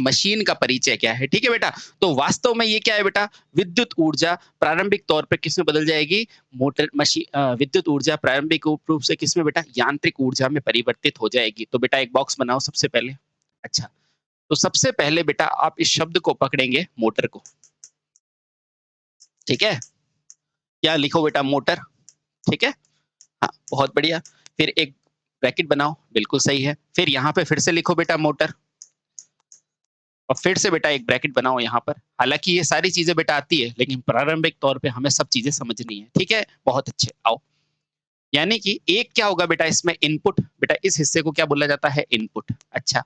Machine का परिचय क्या है, ठीक है बेटा? तो वास्तव में ये क्या है बेटा? विद्युत ऊर्जा प्रारंभिक तौर पे किसमें बदल जाएगी? विद्युत ऊर्जा प्रारंभिक रूप से किसमें बेटा? यांत्रिक ऊर्जा में परिवर्तित हो जाएगी। तो बेटा एक बॉक्स बनाओ सबसे पहले। अच्छा, तो सबसे पहले बेटा आप इस शब्द को पकड़ेंगे मोटर को, ठीक है? क्या लिखो बेटा? मोटर, ठीक है? हाँ, बहुत बढ़िया। फिर एक ब्रैकेट बनाओ, बिल्कुल सही है। फिर यहाँ पे फिर से लिखो बेटा मोटर। और फिर से बेटा एक ब्रैकेट बनाओ यहाँ पर। हालाँकि ये सारी चीज़ें बेटा आती है, लेकिन प्रारंभिक तौर पे हमें सब चीज़ें समझनी है, ठीक है? बहुत अच्छे, आओ। यानी कि एक क्या होगा बेटा इसमें इनपुट, बेटा इस हिस्से को क्या बोला जाता है? इनपुट। अच्छा,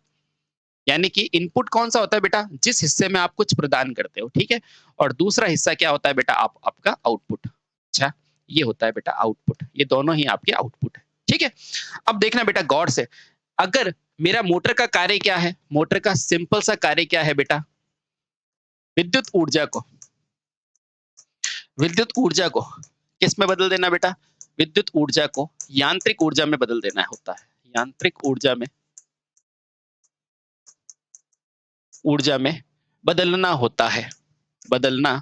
यानी कि इनपुट कौन-सा होता है बेटा? जिस हिस्से में आप कुछ प्रदान करते हो, ठीक है? और दूसरा हिस्सा क्या होता है बेटा? आपका आउटपुट। अच्छा, ये होता है बेटा आउटपुट। ये दोनों ही आपके आउटपुट हैं, ठीक है? अब देखना बेटा गौर से, अगर मेरा मोटर का कार्य क्या है? मोटर का सिंपल सा कार्य क्या है बेटा? विद्युत ऊर्जा को विद्युत ऊर्जा को किस में बदल देना बेटा? विद्युत ऊर्जा को यांत्रिक ऊर्जा में बदल देना होता है। यांत्रिक ऊर्जा में बदलना होता है। बदलना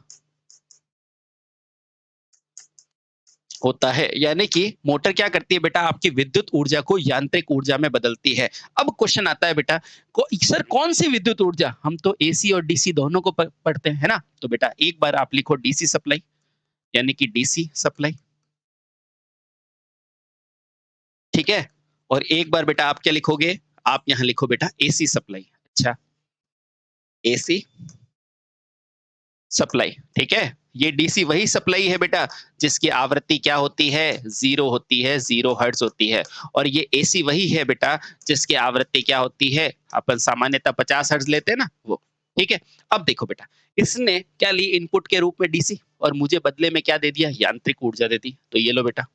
होता है। यानी कि मोटर क्या करती है बेटा? आपकी विद्युत ऊर्जा को यांत्रिक ऊर्जा में बदलती है। अब क्वेश्चन आता है बेटा, सर कौन सी विद्युत ऊर्जा? हम तो एसी और डीसी दोनों को पढ़ते हैं, है ना? तो बेटा एक बार आप लिखो डीसी सप्लाई, यानी कि डीसी सप्लाई, ठीक है? और एक बार बेटा आप क्या लिखोगे? आप यहाँ लिखो बेटा एसी सप्लाई। अच्छा, एसी सप्लाई, ठीक है? ये डीसी वही सप्लाई है बेटा जिसकी आवृत्ति क्या होती है? 0 होती है, 0 हर्ट्ज होती है। और ये एसी वही है बेटा जिसकी आवृत्ति क्या होती है? अपन सामान्यतः 50 हर्ट्ज लेते हैं ना वो, ठीक है? अब देखो बेटा, इसने क्या ली इनपुट के रूप में डीसी और मुझे बदले में क्या दे दिया? यांत्रिक ऊर्जा दे दी। तो ये लो बेटा,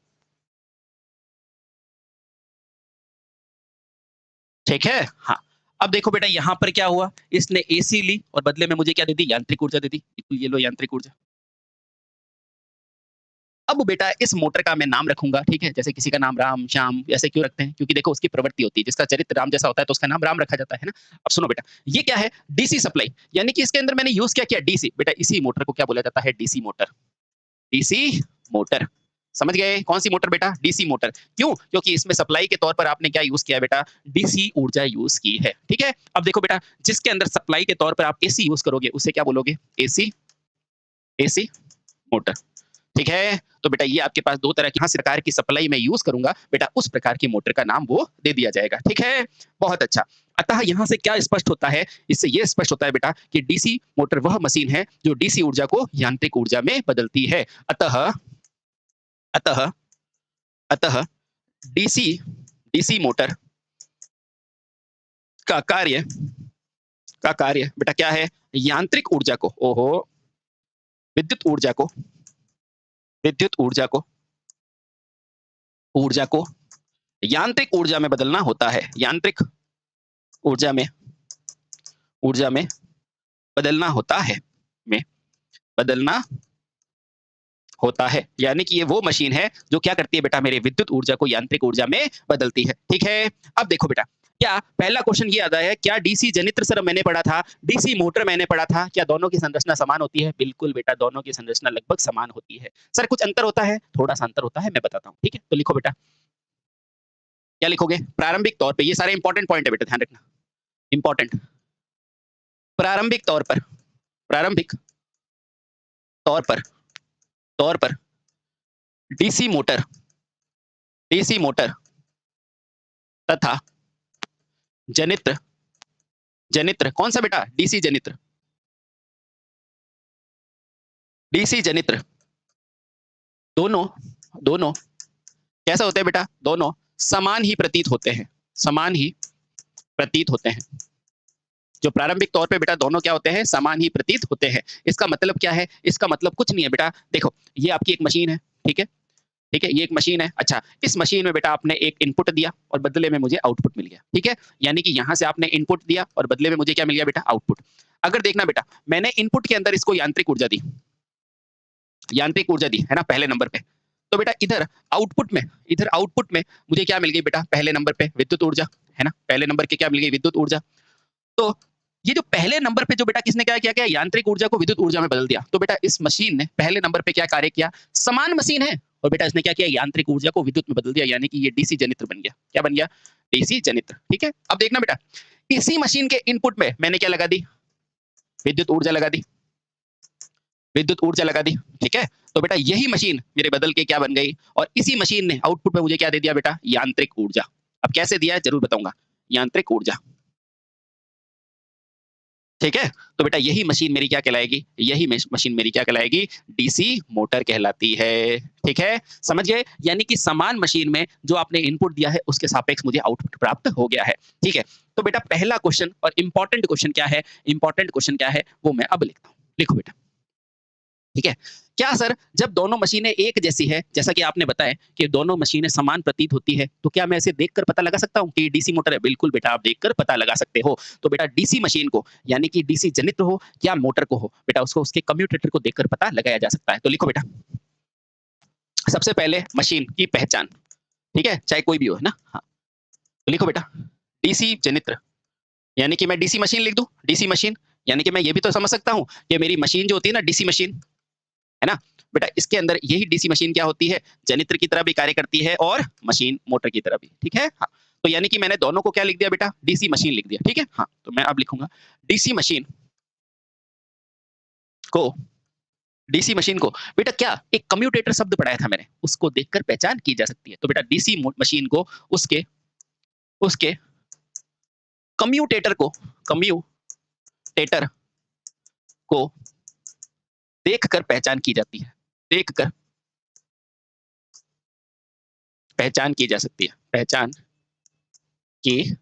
ठीक है? हाँ। अब देखो बेटा यहाँ पर क्या हुआ? इसने एसी ली और बदले में मुझे क्या दे दी? यांत्रिक ऊर्जा दे दी। बिल्कुल ये लो यांत्रिक ऊर्जा। अब बेटा इस मोटर का मैं नाम रखूँगा, ठीक है? जैसे किसी का नाम राम, श्याम ऐसे क्यों रखते हैं? क्योंकि देखो उसकी प्रवृत्ति होती है, जिसका चरित्र राम जैसा होता है तो उसका नाम राम रखा जाता है ना? अब सुनो बेटा, ये क्या है? डीसी सप्लाई, यानी कि इसके अंदर मैंने यूज़ क्या किया? डीसी। बेटा इसी मोटर को क्या बोला जाता है? DC motor. DC motor. समझ गए? कौन-सी मोटर बेटा? DC motor. क्यों? क्योंकि इसमें सप्लाई के तौर पर आपने क्या यूज़ किया है बेटा? डीसी ऊर्जा यूज़ की है, ठीक है? अब देखो बेटा, जिसके अंदर सप्लाई के तौर पर आप एसी यूज़ करोगे, उसे क्या बोलोगे? AC AC motor. ठीक है? तो बेटा ये आपके पास 2 तरह की, हाँ, प्रकार की सप्लाई मैं यूज़ करूँगा, बेटा उस प्रकार की मोटर का नाम वो दे दिया जाएगा, ठीक है? बहुत अच्छा। अतः यहाँ से क्या स्पष्ट होता है? इससे ये स्पष्ट होता है बेटा कि डीसी मोटर वह मशीन है जो डीसी ऊर्जा को यांत्रिक ऊर्जा में बदलती है। अतः अतः अतः डीसी डीसी मोटर का कार्य बेटा क्या है? यांत्रिक ऊर्जा को, ओहो! विद्युत ऊर्जा को विद्युत ऊर्जा को यांत्रिक ऊर्जा में बदलना होता है। यांत्रिक ऊर्जा में ऊर्जा में बदलना होता है में बदलना होता है। यानी कि ये वो मशीन है जो क्या करती है बेटा? मेरे विद्युत ऊर्जा को यांत्रिक ऊर्जा में बदलती है। ठीक है? अब देखो बेटा, क्या पहला क्वेश्चन ये आता है, क्या डीसी जनित्र सर मैंने पढ़ा था, डीसी मोटर मैंने पढ़ा था, क्या दोनों की संरचना समान होती है? बिल्कुल बेटा, दोनों की संरचना लगभग समान होती है। सर कुछ अंतर होता है? थोड़ा-सा अंतर होता है, मैं बताता हूँ। ठीक है? तो लिखो बेटा, क्या लिखोगे? प्रारंभिक तौर पे, ये सारे इंपॉर्टेंट पॉइंट है बेटा, ध्यान रखना। इंपॉर्टेंट। प्रारंभिक तौर पर प्रारंभिक तौर पर तौर पर डीसी मोटर डीसी मोटर तथा जनित्र जनित्र कौन सा बेटा? डीसी जनित्र डीसी जनित्र दोनों दोनों कैसा होता है बेटा? दोनों समान ही प्रतीत होते हैं। समान ही प्रतीत होते हैं। जो प्रारंभिक तौर पे बेटा दोनों क्या होते हैं? समान ही प्रतीत होते हैं। इसका मतलब क्या है? इसका मतलब कुछ नहीं है बेटा। देखो, ये आपकी एक मशीन है, ठीक है? ठीक है? ये एक मशीन है। अच्छा, इस मशीन में बेटा आपने एक इनपुट दिया और बदले में मुझे आउटपुट मिल गया, ठीक है? यानी कि यहाँ से आपने इनपुट दिया और बदले में मुझे क्या मिल गया बेटा? आउटपुट। अगर देखना बेटा, मैंने इनपुट के अंदर इसको यांत्रिक ऊर्जा दी, है ना? पहले नंबर पे। तो बेटा इधर आउटपुट में मुझे क्या मिल गई बेटा? पहले नंबर पे विद्युत ऊर्जा, है ना? पहले नंबर के क्या मिल गई? विद्युत ऊर्जा। तो ये जो पहले नंबर पे जो बेटा किसने क्या किया, यांत्रिक ऊर्जा को विद्युत ऊर्जा में बदल दिया। तो बेटा इस मशीन ने पहले नंबर पे क्या कार्य किया, समान मशीन है और बेटा इसने क्या किया, यांत्रिक ऊर्जा को विद्युत में बदल दिया, यानी कि ये डीसी जनित्र बन गया। क्या बन गया, डीसी जनित्र। ठीक है, अब देखना बेटा, इसी मशीन के इनपुट में मैंने क्या लगा दी, विद्युत ऊर्जा लगा दी, विद्युत ऊर्जा लगा दी। ठीक है, तो बेटा यही मशीन मेरे बदल के क्या बन गई, और इसी मशीन ने आउटपुट में मुझे क्या दे दिया बेटा, यांत्रिक ऊर्जा। अब कैसे दिया है जरूर बताऊंगा, यांत्रिक ऊर्जा। ठीक है, तो बेटा यही मशीन मेरी क्या कहलाएगी, यही मशीन मेरी क्या कहलाएगी, डीसी मोटर कहलाती है। ठीक है, समझ गए, यानी कि समान मशीन में जो आपने इनपुट दिया है उसके सापेक्ष मुझे आउटपुट प्राप्त हो गया है। ठीक है, तो बेटा पहला क्वेश्चन और इंपॉर्टेंट क्वेश्चन क्या है, इंपॉर्टेंट क्वेश्चन क्या है वो मैं अब लिखता हूं, लिखो बेटा। ठीक है, क्या सर जब दोनों मशीनें एक जैसी है, जैसा कि आपने बताया कि दोनों मशीनें समान प्रतीत होती है, तो क्या मैं इसे देखकर पता लगा सकता हूं कि डीसी मोटर है? बिल्कुल बेटा, आप देखकर पता लगा सकते हो। तो बेटा डीसी मशीन को, यानी कि डीसी जनित्र हो या मोटर को हो, बेटा उसको उसके कम्यूटेटर को देखकर पता लगाया जा सकता है। तो लिखो बेटा, सबसे पहले मशीन की पहचान, ठीक है, चाहे कोई भी हो, है ना। हाँ, तो लिखो बेटा डीसी जनित्र, यानी कि मैं डीसी मशीन लिख दूं, डीसी मशीन, यानी कि मैं ये भी तो समझ सकता हूं कि मेरी मशीन जो होती है ना, डीसी मशीन, है ना बेटा, इसके अंदर यही डीसी मशीन क्या होती है, जनित्र की तरह भी कार्य करती है और मशीन मोटर की तरह भी। ठीक है, हाँ, तो यानी कि मैंने दोनों को क्या लिख दिया बेटा, डीसी मशीन लिख दिया। ठीक है, हाँ, तो मैं अब लिखूंगा डीसी मशीन को, डीसी मशीन को बेटा क्या, एक कम्यूटेटर शब्द पढ़ाया था मैंने, उसको देखकर पहचान की जा सकती है। तो बेटा डीसी मशीन को उसके उसके कम्यूटेटर को, कम्यूटेटर को देखकर पहचान की जाती है, देखकर पहचान की जा सकती है, पहचान की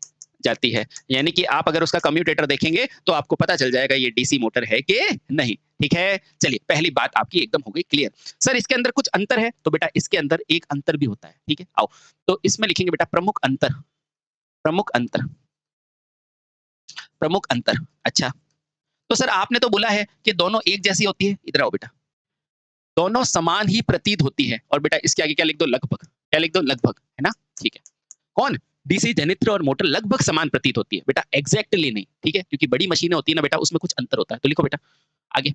जाती है, यानी कि आप अगर उसका कम्यूटेटर देखेंगे तो आपको पता चल जाएगा ये डीसी मोटर है कि नहीं। ठीक है, चलिए पहली बात आपकी एकदम हो गई क्लियर। सर इसके अंदर कुछ अंतर है, तो बेटा इसके अंदर एक अंतर भी होता है। ठीक है, आओ, तो इसमें लिखेंगे बेटा प्रमुख अंतर, प्रमुख अंतर, प्रमुख अंतर। अच्छा, तो सर आपने तो बोला है कि दोनों एक जैसी होती है, इधर आओ बेटा, दोनों समान ही प्रतीत होती है, और बेटा इसके आगे क्या लिख दो, लगभग, क्या लिख दो, लगभग, है ना। ठीक है, कौन, डीसी जनित्र और मोटर लगभग समान प्रतीत होती है बेटा, एग्जैक्टली नहीं। ठीक है, क्योंकि बड़ी मशीनें होती है ना बेटा, उसमें कुछ अंतर होता है। तो लिखो बेटा आगे,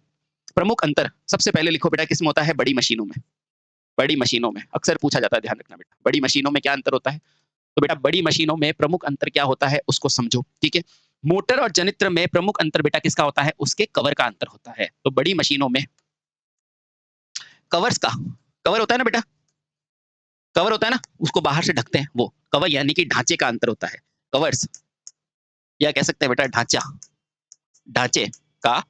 प्रमुख अंतर सबसे पहले लिखो बेटा, किसमें होता है, बड़ी मशीनों में, बड़ी मशीनों में अक्सर पूछा जाता है, ध्यान रखना बेटा, बड़ी मशीनों में क्या अंतर होता है। तो बेटा बड़ी मशीनों में प्रमुख अंतर क्या होता है उसको समझो। ठीक है, मोटर और जनित्र में प्रमुख अंतर बेटा किसका होता है, उसके कवर का अंतर होता है। तो बड़ी मशीनों में कवर्स का, कवर होता है ना बेटा, कवर होता है ना, उसको बाहर से ढकते हैं, वो कवर, यानी कि ढांचे का अंतर होता है, कवर्स, या कह सकते हैं बेटा ढांचा, ढांचे का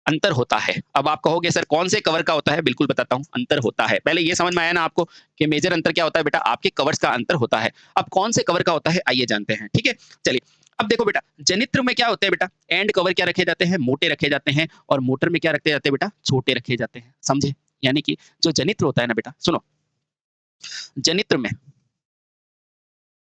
अंतर होता है। अब आप कहोगे सर कौन से कवर का होता है, बिल्कुल बताता हूं, अंतर होता है। पहले ये समझ में आया ना आपको कि मेजर अंतर क्या होता है बेटा, आपके कवर्स का अंतर होता है। अब कौन से कवर का होता है आइए जानते हैं। ठीक है, चलिए अब देखो बेटा, जनित्र में क्या होते हैं बेटा, एंड कवर क्या रखे जाते हैं, मोटे रखे जाते हैं, और मोटर में क्या रखे जाते हैं बेटा, छोटे रखे जाते हैं। समझे, यानी कि जो जनित्र होता है ना बेटा, सुनो, जनित्र में,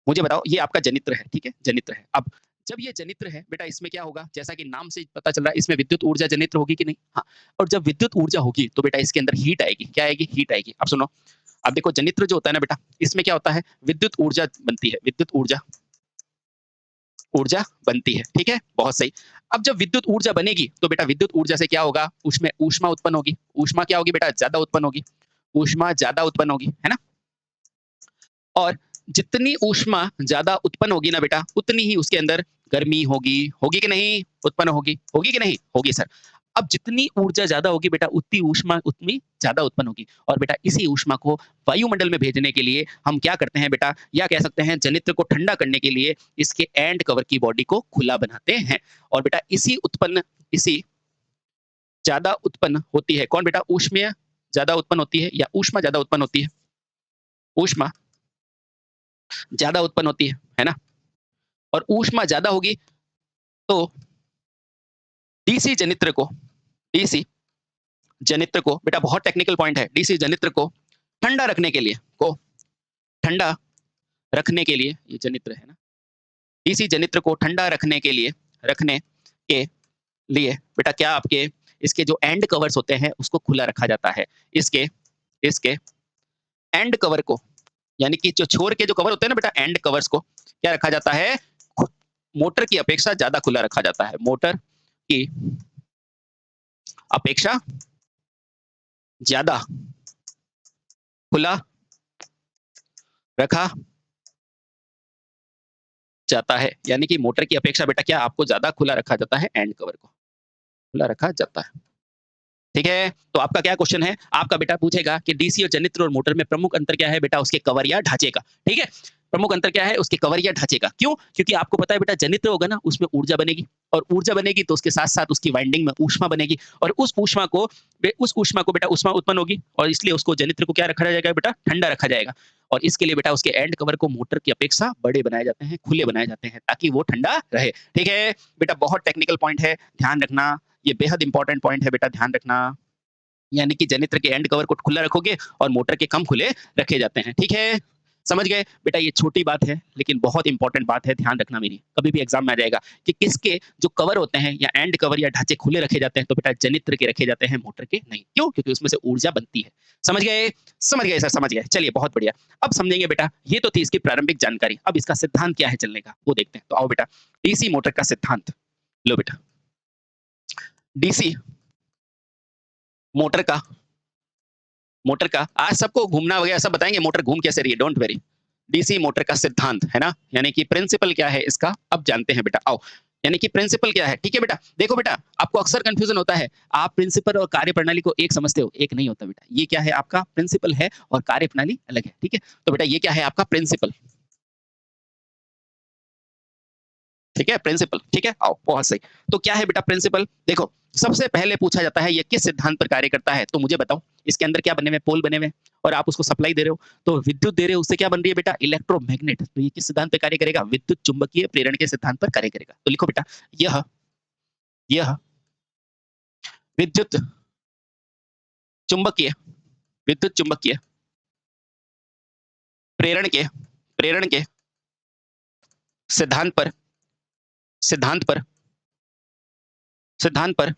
मुझे बताओ ये आपका जनित्र है, ठीक है, जनित्र है। अब जब ये जनित्र है बेटा, इसमें क्या होगा, जैसा कि नाम से पता चल रहा है, इसमें विद्युत ऊर्जा जनित्र होगी कि नहीं। हाँ, और जब विद्युत ऊर्जा होगी तो बेटा इसके अंदर हीट आएगी, क्या आएगी, हीट आएगी। अब सुनो, अब देखो जनित्र जो होता है ना बेटा, इसमें क्या होता है, विद्युत ऊर्जा बनती है, विद्युत ऊर्जा, ऊर्जा बनती है। ठीक है, बहुत सही। अब जब विद्युत ऊर्जा बनेगी तो बेटा विद्युत ऊर्जा से क्या होगा, उसमें ऊष्मा उत्पन्न होगी, ऊष्मा क्या होगी बेटा, ज्यादा उत्पन्न होगी, ऊष्मा ज्यादा उत्पन्न होगी, है ना। और जितनी ऊष्मा ज्यादा उत्पन्न होगी ना बेटा, उतनी ही उसके अंदर गर्मी होगी, होगी कि नहीं, उत्पन्न होगी, होगी कि नहीं, होगी सर। अब जितनी ऊर्जा ज्यादा होगी बेटा, उतनी ऊष्मा उतनी ज्यादा उत्पन्न होगी, और बेटा इसी ऊष्मा को वायुमंडल में भेजने के लिए हम क्या करते हैं बेटा, या कह सकते हैं जनित्र को ठंडा करने के लिए इसके एंड कवर की बॉडी को खुला बनाते हैं। और बेटा इसी ज्यादा उत्पन्न होती है कौन बेटा, ऊष्मा ज्यादा उत्पन्न होती है, या ऊष्मा ज्यादा उत्पन्न होती है, ऊष्मा ज्यादा उत्पन्न होती है ना। और ऊष्मा ज्यादा होगी तो डीसी जनित्र को, डीसी जनित्र को बेटा, बहुत टेक्निकल पॉइंट है, डीसी जनित्र को ठंडा रखने के लिए, को ठंडा रखने के लिए, ये जनित्र है ना, डीसी जनित्र को ठंडा रखने के लिए, रखने के लिए बेटा क्या, आपके इसके जो एंड कवर्स होते हैं उसको खुला रखा जाता है। इसके इसके एंड कवर को, यानी कि जो छोर के जो कवर होते हैं ना बेटा, एंड कवर्स को क्या रखा जाता है, मोटर की अपेक्षा ज्यादा खुला रखा जाता है, मोटर की अपेक्षा ज्यादा खुला रखा जाता है। यानी कि मोटर की अपेक्षा बेटा क्या आपको ज्यादा खुला रखा जाता है, एंड कवर को खुला रखा जाता है। ठीक है, तो आपका क्या क्वेश्चन है, आपका बेटा पूछेगा कि डीसी और जनित्र और मोटर में प्रमुख अंतर क्या है बेटा, उसके कवर या ढांचे का। ठीक है, प्रमुख अंतर क्या है, उसके कवर या ढांचे का। क्यों? क्योंकि आपको पता है बेटा जनित्र होगा ना, उसमें ऊर्जा बनेगी, और ऊर्जा बनेगी तो उसके साथ साथ उसकी वाइंडिंग में ऊष्मा बनेगी, और उस ऊष्मा को बेटा ऊष्मा उत्पन्न होगी, और इसलिए उसको जनित्र को क्या रखा जाएगा बेटा, ठंडा रखा जाएगा। और इसके लिए बेटा उसके एंड कवर को मोटर की अपेक्षा बड़े बनाए जाते हैं, खुले बनाए जाते हैं, ताकि वो ठंडा रहे। ठीक है बेटा, बहुत टेक्निकल पॉइंट है, ध्यान रखना, ये बेहद इंपॉर्टेंट पॉइंट है बेटा, ध्यान रखना। यानी कि जनित्र के एंड कवर को खुला रखोगे और मोटर के कम खुले रखे जाते हैं। ठीक है, समझ गए बेटा, ये छोटी बात है लेकिन बहुत इंपॉर्टेंट बात है, ध्यान रखना मेरी, कभी भी एग्जाम में आ जाएगा कि किसके जो कवर होते हैं या एंड कवर या ढांचे खुले रखे जाते हैं, तो बेटा जनित्र के रखे जाते हैं, मोटर के नहीं। क्यों? क्योंकि उसमें से ऊर्जा बनती है। समझ गए? समझ गए सर, समझ गए। चलिए बहुत बढ़िया, अब समझेंगे बेटा, ये तो थी इसकी प्रारंभिक जानकारी। अब इसका सिद्धांत क्या है चलने का, वो देखते हैं। तो आओ बेटा, डीसी मोटर का सिद्धांत लो बेटा। डीसी मोटर का आज सबको घूमना वगैरह सब बताएंगे, मोटर घूम कैसे रही है, डोंट वेरी। डीसी मोटर का सिद्धांत है ना, यानी कि प्रिंसिपल क्या है इसका, अब जानते हैं बेटा, आओ। यानी कि प्रिंसिपल क्या है। ठीक है बेटा, देखो बेटा, आपको अक्सर कंफ्यूजन होता है, आप प्रिंसिपल और कार्यप्रणाली को एक समझते हो, एक नहीं होता बेटा। ये क्या है आपका, प्रिंसिपल है और कार्यप्रणाली अलग है। ठीक है, तो बेटा ये क्या है आपका प्रिंसिपल। ठीक है, प्रिंसिपल। ठीक है, आओ, बहुत सही। तो क्या है बेटा प्रिंसिपल, देखो सबसे पहले पूछा जाता है ये किस सिद्धांत पर कार्य करता है, तो मुझे बताओ इसके अंदर क्या बने हुए, पोल बने हुए, और आप उसको सप्लाई दे रहे हो, तो विद्युत दे रहे हो, उससे क्या बन रही है बेटा, इलेक्ट्रोमैग्नेट। तो ये किस सिद्धांत पर कार्य करेगा, विद्युत चुंबकीय प्रेरण के सिद्धांत पर कार्य करेगा। तो लिखो बेटा, यह यह विद्युत चुंबकीय विद्युत चुंबकीय प्रेरण के सिद्धांत पर सिद्धांत पर सिद्धांत पर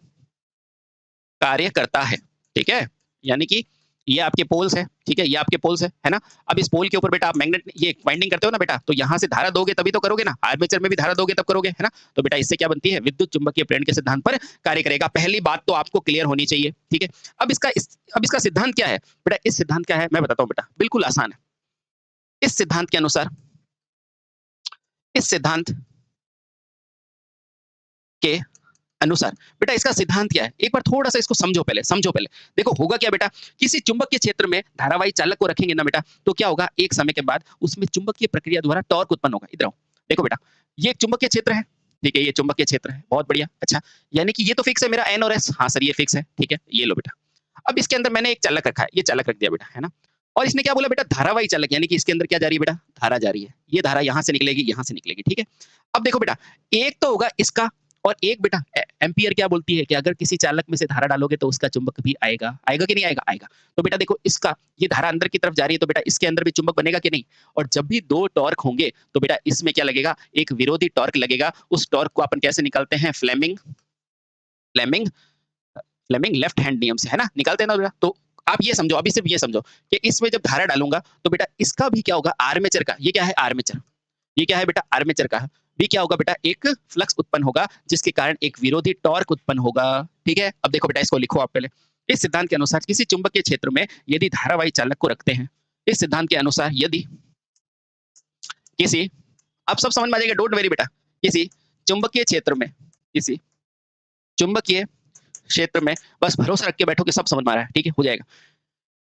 कार्य करता है। ठीक है, यानी कि ये आपके पोल्स है, ठीक है, ये आपके पोल्स है ना। अब इस पोल के ऊपर बेटा आप मैग्नेट ये वाइंडिंग करते हो ना बेटा, तो यहाँ से धारा दोगे तभी तो करोगे ना, आर्मेचर में भी धारा दोगे तब करोगे, है ना। तो बेटा इससे क्या बनती है, विद्युत चुंबकीय प्रेरण के सिद्धांत पर कार्य करेगा। पहली बात तो आपको क्लियर होनी चाहिए। ठीक है, अब इसका सिद्धांत क्या है बेटा, इस सिद्धांत क्या है मैं बताता हूँ बेटा, बिल्कुल आसान है। इस सिद्धांत के अनुसार, इस सिद्धांत के अनुसार बेटा इसका सिद्धांत क्या है, एक बार थोड़ा सा इसको समझो पहले। देखो होगा क्या बेटा, किसी चुंबकीय क्षेत्र में धारावाही चालक को रखेंगे ना बेटा, तो क्या होगा, एक समय के बाद उसमें चुंबकीय प्रक्रिया द्वारा टॉर्क उत्पन्न होगा। इधर आओ, देखो बेटा, ये एक चुंबकीय क्षेत्र है, ठीक है, ये चुंबकीय क्षेत्र है, बहुत बढ़िया। अच्छा, यानी कि ये तो फिक्स है मेरा एन और एस, हाँ सर ये फिक्स है, ठीक है, ये लो बेटा। अब इसके अंदर मैंने एक चालक रखा है, ये चालक रख दिया बेटा, है ना। और इसने क्या बोला बेटा, धारावाही चालक, यानी कि इसके अंदर क्या जा रही है बेटा, धारा जा रही है, ये धारा यहां से निकलेगी, यहां से निकलेगी। ठीक है, अब देखो बेटा, एक तो होगा इसका, और एक बेटा एम्पियर क्या बोलती है कि अगर किसी चालक में से धारा डालोगे तो उसका चुंबक भी आएगा, आएगा कि नहीं आएगा, आएगा। तो बेटा देखो इसका, ये धारा अंदर की तरफ जा रही है, तो बेटा इसके अंदर भी चुंबक बनेगा कि नहीं। और जब भी दो टॉर्क होंगे तो बेटा इसमें क्या लगेगा, एक विरोधी टॉर्क लगेगा। उस टॉर्क को अपन कैसे निकालते हैं, Fleming Fleming Fleming left hand नियम से, है ना, निकालते हैं ना बेटा। तो आप ये समझो, अभी सिर्फ ये समझो कि इसमें जब धारा डालूंगा तो बेटा इसका भी क्या होगा, आर्मेचर का, ये क्या है आर्मेचर, ये क्या है बेटा आर्मेचर का भी क्या होगा बेटा, एक फ्लक्स उत्पन्न होगा, जिसके कारण एक विरोधी टॉर्क उत्पन्न होगा। ठीक है, अब देखो बेटा इसको लिखो आप पहले। इस सिद्धांत के अनुसार किसी चुंबकीय क्षेत्र में यदि धारावाही चालक को रखते हैं, इस सिद्धांत के अनुसार यदि किसी, अब सब समझ में आ जाएगा, डोंट वेरी बेटा, किसी चुंबकीय क्षेत्र में, किसी चुंबकीय क्षेत्र में, बस भरोसा रख के बैठो कि सब समझ में आ रहा है, ठीक है, हो जाएगा।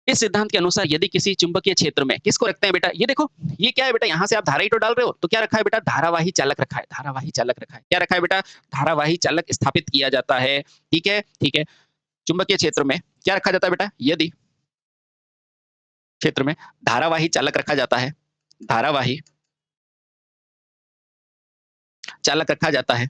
इस सिद्धांत के अनुसार यदि किसी चुंबकीय क्षेत्र में, किसको रखते हैं बेटा, ये देखो, ये क्या है बेटा, यहां से आप धारा ही तो डाल रहे हो, तो क्या रखा है बेटा, धारावाही चालक रखा है, धारावाही चालक रखा है, क्या रखा है बेटा, धारावाही चालक स्थापित किया जाता है। ठीक है, ठीक है, चुंबकीय क्षेत्र में क्या रखा जाता है बेटा, यदि क्षेत्र में धारावाही चालक रखा जाता है, धारावाही चालक रखा जाता है।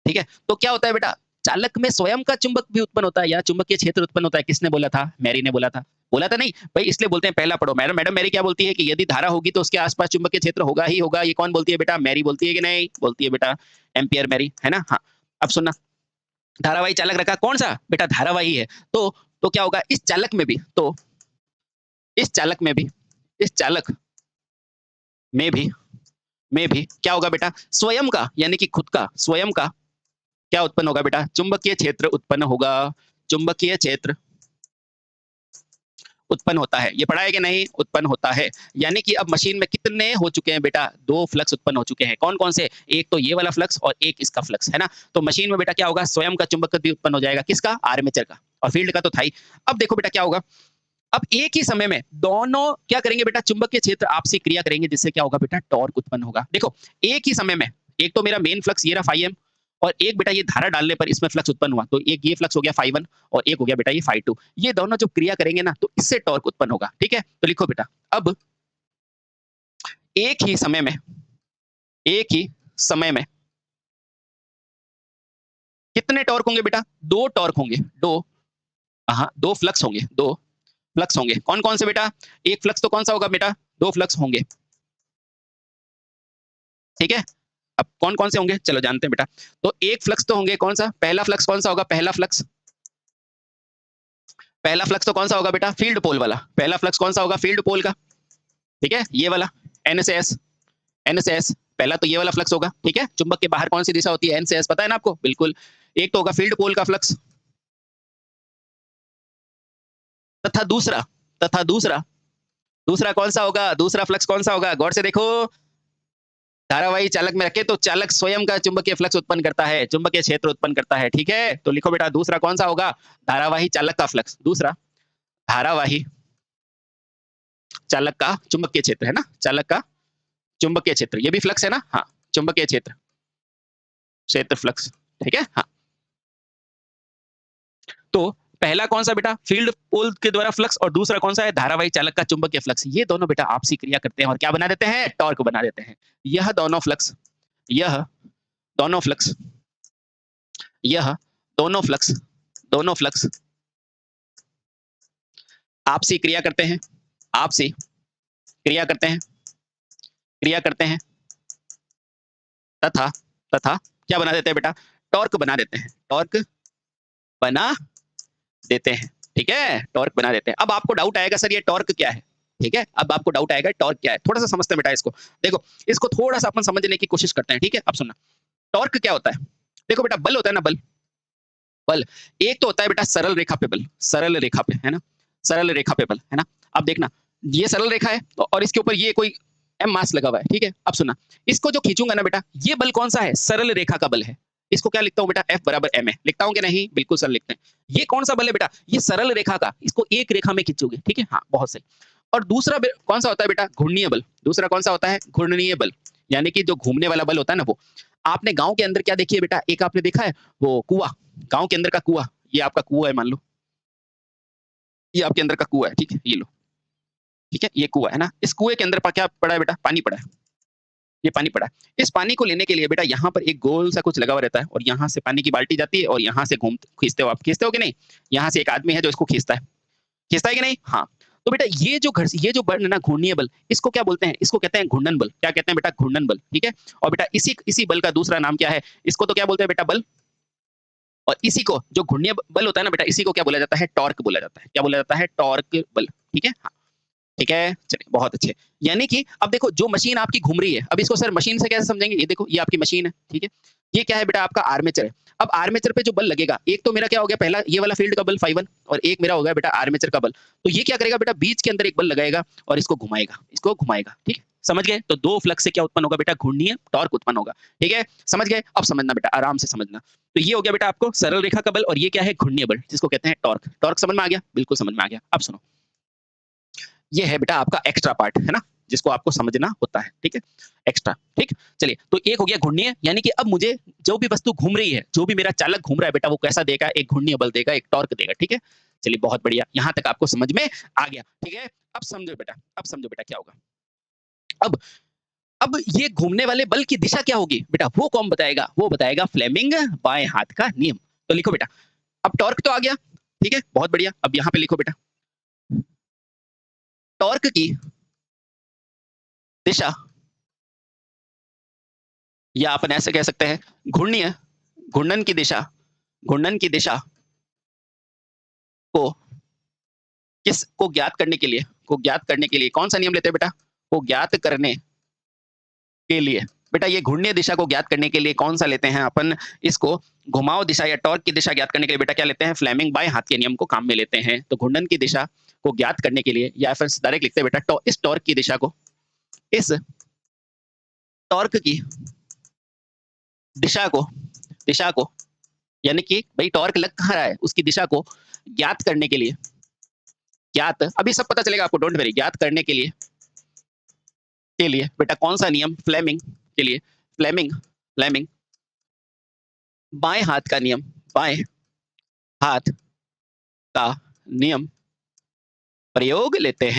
ठीक है, तो क्या होता है बेटा, चालक में स्वयं का चुंबक भी उत्पन्न होता है या चुंबकीय क्षेत्र उत्पन्न होता है। किसने बोला था, मैरी ने बोला था नहीं भाई, इसलिए बोलते हैं पहला पढ़ो। मैडम मैरी क्या बोलती है कि यदि धारा होगी तो उसके आसपास चुंबकीय क्षेत्र होगा ही होगा। ये कौन बोलती है बेटा, मैरी बोलती है कि नहीं बोलती है बेटा, एम्पियर मैरी, है ना। हाँ, अब सुनना, धारावाही चालक रखा कौन सा बेटा, धारावाही है। तो क्या होगा, इस चालक में भी, तो इस चालक में भी, इस चालक में भी क्या होगा बेटा, स्वयं का यानी कि खुद का, स्वयं का क्या उत्पन्न होगा बेटा, चुंबकीय क्षेत्र उत्पन्न होगा। चुंबकीय क्षेत्र उत्पन्न होता है, ये पढ़ा है कि नहीं, उत्पन्न होता है। यानी कि अब मशीन में कितने हो चुके हैं बेटा, दो फ्लक्स उत्पन्न हो चुके हैं। कौन कौन से, एक तो ये वाला फ्लक्स और एक इसका फ्लक्स, है ना। तो मशीन में बेटा क्या होगा, स्वयं का चुंबक भी उत्पन्न हो जाएगा, किसका, आर्मेचर का, और फील्ड का तो था ही। अब देखो बेटा क्या होगा, अब एक ही समय में दोनों क्या करेंगे बेटा, चुंबकीय क्षेत्र आपसी क्रिया करेंगे, जिससे क्या होगा बेटा, टॉर्क उत्पन्न होगा। देखो एक ही समय में, एक तो मेरा मेन फ्लक्स ये रहा φm, और एक बेटा ये धारा डालने पर इसमें फ्लक्स उत्पन्न हुआ, तो एक ये फ्लक्स हो गया φ1 और एक हो गया बेटा ये φ2। ये दोनों जो क्रिया करेंगे ना, तो इससे टॉर्क उत्पन्न होगा। ठीक है, तो लिखो बेटा, अब एक ही समय में, एक ही समय में कितने टॉर्क होंगे बेटा, दो टॉर्क होंगे, दो, हाँ दो फ्लक्स होंगे, दो फ्लक्स होंगे। कौन कौन से बेटा, एक फ्लक्स तो कौन सा होगा बेटा, दो फ्लक्स होंगे। ठीक है, अब कौन कौन से होंगे चलो जानते हैं बेटा। तो एक फ्लक्स तो होंगे, कौन सा, पहला फ्लक्स कौन सा होगा, पहला फ्लक्स, पहला फ्लक्स तो कौन सा होगा बेटा, फील्ड पोल वाला। पहला फ्लक्स कौन सा होगा, फील्ड पोल का। ठीक है, ये वाला एन से एस, एन से एस, पहला तो ये वाला फ्लक्स होगा। ठीक है, चुंबक के बाहर कौन सी दिशा होती है, एन से एस, पता है ना आपको, बिल्कुल। एक तो होगा फील्ड पोल का फ्लक्स, तथा दूसरा, तथा दूसरा, दूसरा कौन सा होगा, दूसरा फ्लक्स कौन सा होगा, गौर से देखो, धारावाही चालक में रखे तो चालक स्वयं का चुंबकीय फ्लक्स उत्पन्न करता है, चुंबकीय क्षेत्र उत्पन्न करता है। ठीक है, तो लिखो बेटा दूसरा कौन सा होगा, धारावाही चालक का फ्लक्स, दूसरा धारावाही चालक का चुंबकीय क्षेत्र, है ना, चालक का चुंबकीय क्षेत्र, ये भी फ्लक्स है ना, हाँ चुंबकीय क्षेत्र, क्षेत्र फ्लक्स। ठीक है, हाँ। तो पहला कौन सा बेटा, फील्ड पोल के द्वारा फ्लक्स, और दूसरा कौन सा है, धारावाही चालक का चुंबकीय फ्लक्स। ये दोनों बेटा आपसी क्रिया करते हैं और क्या बना देते हैं, टॉर्क बना देते हैं। यह दोनों फ्लक्स, यह दोनों फ्लक्स, यह दोनों फ्लक्स, दोनों फ्लक्स आपसी क्रिया करते हैं, आपसी क्रिया करते हैं, क्रिया करते हैं, तथा, तथा क्या बना देते हैं बेटा, टॉर्क बना देते हैं, टॉर्क बना देते हैं। ठीक है, टॉर्क बना देते हैं। अब आपको डाउट आएगा सर ये टॉर्क क्या है। ठीक है, अब आपको डाउट आएगा टॉर्क क्या है, थोड़ा सा समझते हैं बेटा इसको। देखो इसको थोड़ा सा अपन समझने की कोशिश करते हैं। ठीक है, अब सुनना, टॉर्क क्या होता है। देखो बेटा बल होता है ना, बल, बल एक तो होता है बेटा सरल रेखा पे बल, सरल रेखा पे, है ना, सरल रेखा पे बल, है ना। अब देखना ये सरल रेखा है और इसके ऊपर ये कोई एम मास लगा हुआ है। ठीक है, अब सुनना, इसको जो खींचूंगा ना बेटा, ये बल कौन सा है, सरल रेखा का बल है। इसको क्या लिखता हूँ बेटा, F बराबर ma, लिखता हूँ कि नहीं, बिल्कुल सर लिखते हैं। ये कौन सा बल है बेटा, ये सरल रेखा का, इसको एक रेखा में खींचोगे। ठीक है, हाँ बहुत सही। और दूसरा कौन सा होता है बेटा, घूर्णीय बल। दूसरा कौन सा होता है, घूर्णीय बल, यानी कि जो घूमने वाला बल होता है ना वो। आपने गांव के अंदर क्या देखी है बेटा, एक आपने देखा है वो कुआ, गांव के अंदर का कुआ, ये आपका कुआ है मान लो, ये आपके अंदर का कुआ है। ठीक है, ये लो, ठीक है, ये कुआ है ना, इस कुएं के अंदर क्या पड़ा है बेटा, पानी पड़ा है, ये पानी पड़ा है। इस पानी को लेने के लिए बेटा यहाँ पर एक गोल सा कुछ लगा हुआ रहता है, और यहाँ से पानी की बाल्टी जाती है और यहाँ से घूम खींचते हो आप, खींचते हो कि नहीं, यहाँ से एक आदमी है जो इसको खींचता है, खींचता है कि नहीं, हाँ। तो बेटा ये जो ये जो बल है ना, घूर्णीय बल, इसको क्या बोलते हैं, इसको कहते हैं घूर्णन बल। क्या कहते हैं बेटा, घूर्णन बल। ठीक है, और बेटा इसी इसी बल का दूसरा नाम क्या है, इसको तो क्या बोलते हैं बेटा, बल। और इसी को जो घूर्णीय बल होता है ना बेटा, इसी को क्या बोला जाता है, टॉर्क बोला जाता है। क्या बोला जाता है, टॉर्क बल। ठीक है, हाँ ठीक है, चलिए बहुत अच्छे। यानी कि अब देखो जो मशीन आपकी घूम रही है, अब इसको सर मशीन से कैसे समझेंगे, ये देखो ये आपकी मशीन है। ठीक है, ये क्या है बेटा, आपका आर्मेचर है। अब आर्मेचर पे जो बल लगेगा, एक तो मेरा क्या हो गया, पहला ये वाला फील्ड का बल φ1, और एक मेरा हो गया बेटा आर्मेचर का बल। तो ये क्या करेगा बेटा, बीच के अंदर एक बल लगाएगा और इसको घुमाएगा, इसको घुमाएगा। ठीक है, समझ गए, तो दो फ्लक्स से क्या उत्पन्न होगा बेटा, घूर्णीय टॉर्क उत्पन्न होगा। ठीक है, समझ गए, अब समझना बेटा, आराम से समझना। तो ये हो गया बेटा आपको सरल रेखा का बल, और ये क्या है, घूर्णीय बल, जिसको कहते हैं टॉर्क। टॉर्क समझ में आ गया, बिल्कुल समझ में आ गया। अब सुनो, ये है बेटा आपका एक्स्ट्रा पार्ट, है ना, जिसको आपको समझना होता है। ठीक है, एक्स्ट्रा। ठीक, चलिए, तो एक हो गया घूर्णीय, यानी कि अब मुझे जो भी वस्तु घूम रही है, जो भी मेरा चालक घूम रहा है बेटा, वो कैसा देगा, एक घूर्णीय बल देगा, एक टॉर्क देगा। ठीक है, चलिए बहुत बढ़िया, यहां तक आपको समझ में आ गया। ठीक है, अब समझो बेटा, अब समझो बेटा क्या होगा। अब अब ये घूमने वाले बल की दिशा क्या होगी बेटा, वो कौन बताएगा, वो बताएगा फ्लेमिंग बाएं हाथ का नियम। तो लिखो बेटा, अब टॉर्क तो आ गया। ठीक है, बहुत बढ़िया, अब यहां पे लिखो बेटा, टॉर्क की दिशा, या अपन ऐसे कह सकते हैं घूर्णीय, घूर्णन की दिशा, घूर्णन की दिशा को किस को ज्ञात करने के लिए, को ज्ञात करने के लिए कौन सा नियम लेते हैं बेटा, को ज्ञात करने के लिए बेटा ये घूर्णीय दिशा को ज्ञात करने के लिए कौन सा लेते हैं अपन, इसको घुमाव दिशा या टॉर्क की दिशा ज्ञात करने के लिए बेटा क्या लेते हैं, फ्लेमिंग बाएं हाथ के नियम को काम में लेते हैं। तो घूर्णन की दिशा को ज्ञात करने के लिए या फिर डायरेक्ट लिखते हैं बेटा इस टॉर्क की दिशा को, इस टॉर्क की दिशा को यानी कि भाई टॉर्क लग कहाँ रहा है उसकी दिशा को ज्ञात करने के लिए, ज्ञात अभी सब पता चलेगा आपको, डोंट वरी, ज्ञात करने के लिए बेटा कौन सा नियम, फ्लेमिंग के लिए फ्लेमिंग बाएं हाथ का नियम, बाएं हाथ का नियम प्रयोग लेते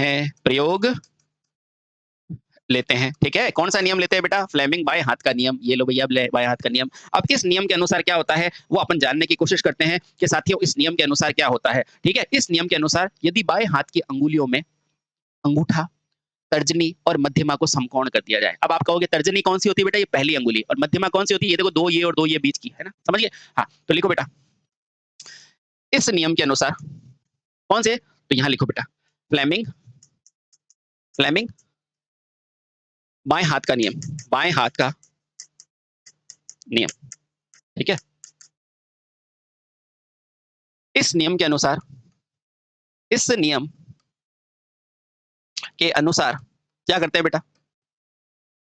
हैं, ठीक है। कौन सा नियम लेते हैं बेटा, फ्लेमिंग बाएं हाथ का नियम, ये लो भैया बाएं हाथ का नियम। अब किस नियम के अनुसार क्या होता है वो अपन जानने की कोशिश करते हैं कि साथियों इस नियम के अनुसार क्या होता है, ठीक है। इस नियम के अनुसार यदि बाएं हाथ की अंगुलियों में अंगूठा, तर्जनी और मध्यमा को समकोण कर दिया जाए। अब आप कहोगे तर्जनी कौन सी होती है बेटा, ये पहली अंगुली, और मध्यमा कौन सी होती है, ये देखो दो ये और दो ये बीच की है ना, समझ गए। हाँ तो लिखो बेटा इस नियम के अनुसार कौन से, तो यहां लिखो बेटा फ्लेमिंग बाएं हाथ का नियम, बाएं हाथ का नियम, ठीक है। इस नियम के अनुसार, इस नियम के अनुसार क्या करते हैं बेटा,